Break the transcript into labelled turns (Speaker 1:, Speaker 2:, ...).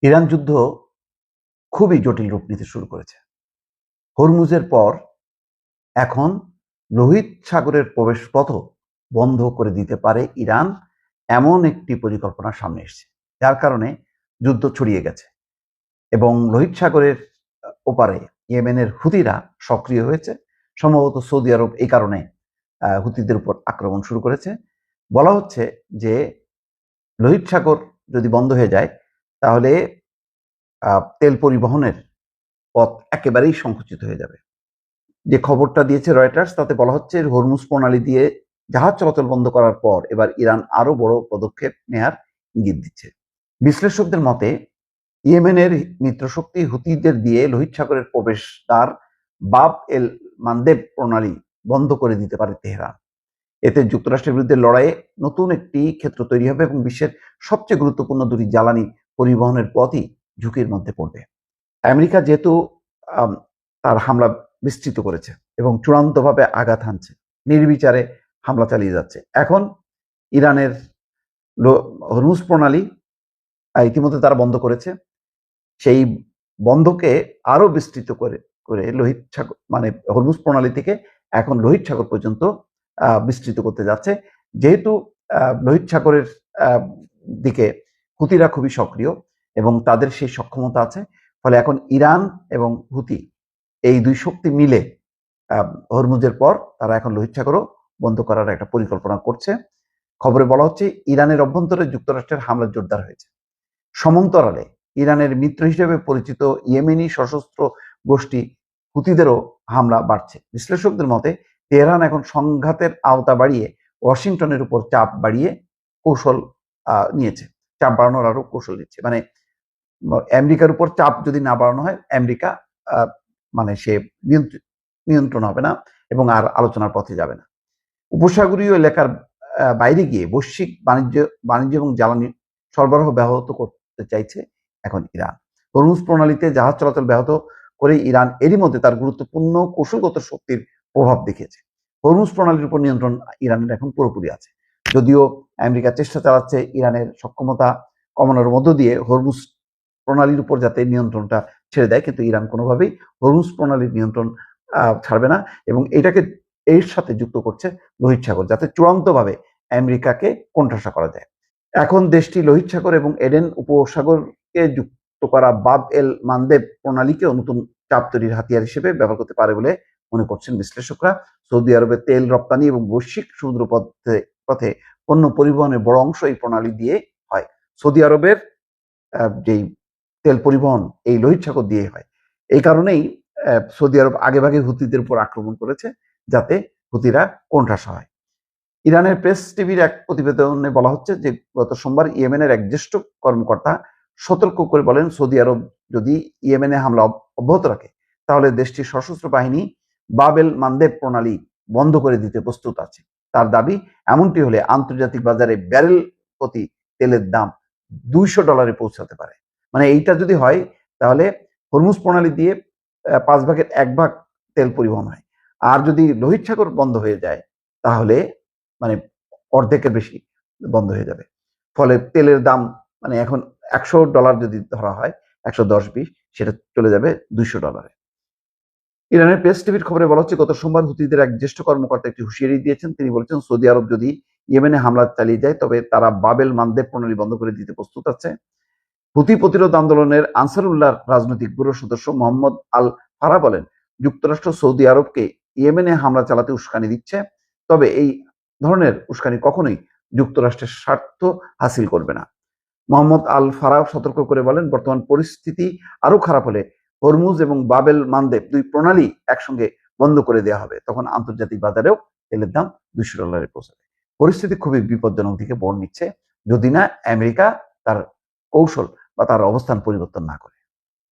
Speaker 1: Iran যুদ্ধ খুবই জটিল রূপ নিতে শুরু করেছে। হরমুজের পর এখন লোহিত সাগরের প্রবেশপথও বন্ধ করে দিতে পারে ইরান, এমন একটি পরিকল্পনা সামনে এসেছে, যার কারণে যুদ্ধ ছড়িয়ে গেছে এবং লোহিত সাগরের ওপারে ইয়েমেনের হুতিরা সক্রিয় হয়েছে। সম্ভবত সৌদি আরব এই কারণে হুতিদের উপর আক্রমণ শুরু করেছে। বলা হচ্ছে যে লোহিত সাগর যদি বন্ধ হয়ে যায় তাহলে তেল পরিবহনের পথ একেবারেই সংকুচিত হয়ে যাবে। যে খবরটা দিয়েছে রয়টার্স, তাতে বলা হচ্ছে হরমুজ প্রণালী দিয়ে জাহাজ চলাচল বন্ধ করার পর এবার ইরান আরো বড় পদক্ষেপ নেয়ার ইঙ্গিত দিচ্ছে। বিশ্লেষকদের মতে ইয়েমেনের মিত্রশক্তি হুতিদের দিয়ে লোহিত সাগরের প্রবেশদ্বার বাব এল মানদেব প্রণালী বন্ধ করে দিতে পারে তেহরান। এতে যুক্তরাষ্ট্রের বিরুদ্ধে লড়াইয়ে নতুন একটি ক্ষেত্র তৈরি হবে এবং বিশ্বের সবচেয়ে গুরুত্বপূর্ণ দুটি জ্বালানি পরিবহনের পথই ঝুঁকির মধ্যে পড়বে। আমেরিকা যেহেতু তার হামলা বিস্তৃত করেছে এবং চূড়ান্তভাবে আঘাত হানছে, নির্বিচারে হামলা চালিয়ে যাচ্ছে, এখন ইরানের হরমুজ প্রণালী ইতিমধ্যে তারা বন্ধ করেছে। সেই বন্ধকে আরো বিস্তৃত করে লোহিত সাগর মানে হরমুজ প্রণালী থেকে এখন লোহিত সাগর পর্যন্ত বিস্তৃত করতে যাচ্ছে। যেহেতু লোহিত সাগরের দিকে হুতিরা খুবই সক্রিয় এবং তাদের সেই সক্ষমতা আছে, ফলে এখন ইরান এবং হুতি এই দুই শক্তি মিলে হরমুজের পর তারা এখন লোহিত সাগরও বন্ধ করার একটা পরিকল্পনা করছে। খবরে বলা হচ্ছে ইরানের অভ্যন্তরে যুক্তরাষ্ট্রের হামলা জোরদার হয়েছে। সমান্তরালে ইরানের মিত্র হিসেবে পরিচিত ইয়েমেনি সশস্ত্র গোষ্ঠী হুতিদেরও হামলা বাড়ছে। বিশ্লেষকদের মতে তেহরান এখন সংঘাতের আওতা বাড়িয়ে ওয়াশিংটনের উপর চাপ বাড়িয়ে কৌশল নিয়েছে, চাপ বাড়ানোর আরো কৌশল নিচ্ছে। মানে আমেরিকার উপর চাপ যদি না বাড়ানো হয়, আমেরিকা মানে সে নিয়ন্ত্রণ হবে না এবং আর আলোচনার পথে যাবে না। উপসাগরীয় এলাকার বাইরে গিয়ে বৈশ্বিক বাণিজ্য এবং জ্বালানি সরবরাহ ব্যাহত করতে চাইছে এখন ইরান। হরমুজ প্রণালীতে জাহাজ চলাচল ব্যাহত করে ইরান এরই মধ্যে তার গুরুত্বপূর্ণ কৌশলগত শক্তির প্রভাব দেখিয়েছে। হরমুজ প্রণালীর উপর নিয়ন্ত্রণ ইরানের এখন পুরোপুরি আছে, যদিও আমেরিকা চেষ্টা চালাচ্ছে ইরানের সক্ষমতা কমানোর মধ্য দিয়ে হরমুজ প্রণালীর উপর যাতে নিয়ন্ত্রণটা ছেড়ে দেয়, কিন্তু ইরান কোনোভাবেই হরমুজ প্রণালীর নিয়ন্ত্রণ ছাড়বে না এবং এটাকে এর সাথে যুক্ত করছে লোহিত সাগর, যাতে চূড়ান্তভাবে আমেরিকাকে কোণঠাসা করা যায়। এখন দেশটি লোহিত সাগর এবং এডেন উপসাগরকে যুক্ত করা বাব এল মানদেব প্রণালীকেও নতুন চাপ তৈরির হাতিয়ার হিসেবে ব্যবহার করতে পারে বলে মনে করছেন বিশ্লেষকরা। সৌদি আরবের তেল রপ্তানি এবং বৈশ্বিক সমুদ্র পথে পণ্য পরিবহনের বড় অংশ এই প্রণালী দিয়ে হয়। সৌদি আরবের যেই তেল পরিবহন এই লোহিত সাগর দিয়ে হয়। এই কারণেই সৌদি আরব আগেভাগে হুতিদের উপর আক্রমণ করেছে, যাতে হুতিরা কোণঠাসা হয়। ইরানের প্রেস টিভির এক প্রতিবেদনে বলা হচ্ছে যে গত সোমবার ইয়েমেনের এক জ্যেষ্ঠ কর্মকর্তা সতর্ক করে বলেন, সৌদি আরব যদি ইয়েমেনে হামলা অব্যাহত রাখে তাহলে দেশটির সশস্ত্র বাহিনী বাবেল মানদেব প্রণালী বন্ধ করে দিতে প্রস্তুত আছে। তার দাবি, এমনটি হলে আন্তর্জাতিক বাজারে ব্যারেল প্রতি তেলের দাম $200 পৌঁছাতে পারে। মানে এইটা যদি হয় তাহলে হরমুজ প্রণালী দিয়ে 5 ভাগের 1 ভাগ তেল পরিবহন হয়, আর যদি লোহিত সাগর বন্ধ হয়ে যায় তাহলে মানে অর্ধেকের বেশি বন্ধ হয়ে যাবে। ফলে তেলের দাম মানে এখন $100 যদি ধরা হয়, 110-20, সেটা চলে যাবে $200। ইরানের প্রেস টিভির খবরে বলা হচ্ছে, গত সোমবার হুতিদের এক জ্যেষ্ঠ কর্মকর্তা একটি হুঁশিয়ারি দিয়েছেন। তিনি বলেছেন, সৌদি আরব যদি ইয়েমেনে হামলা চালিয়ে যায় তবে তারা বাবেল মানদেব প্রণালী বন্ধ করে দিতে প্রস্তুত আছে। হুতি প্রতিরোধ আন্দোলনের আনসারুল্লাহ রাজনৈতিক ব্যুরোর সদস্য মোহাম্মদ আল ফারা বলেন, যুক্তরাষ্ট্র সৌদি আরবকে ইয়েমেনে হামলা চালাতে উস্কানি দিচ্ছে, তবে এই ধরনের উস্কানি কখনোই যুক্তরাষ্ট্রের স্বার্থ হাসিল করবে না। মোহাম্মদ আল ফারা সতর্ক করে বলেন, বর্তমান পরিস্থিতি আরো খারাপ হলে হরমুজ এবং বাবেল মানদেব দুই প্রণালী একসঙ্গে বন্ধ করে দেওয়া হবে, তখন আন্তর্জাতিক বাজারেও তেলের দাম $200 পৌঁছাবে। পরিস্থিতি খুবই বিপজ্জনক দিকে মোড় নিচ্ছে যদি না আমেরিকা তার কৌশল বা তার অবস্থান পরিবর্তন না করে।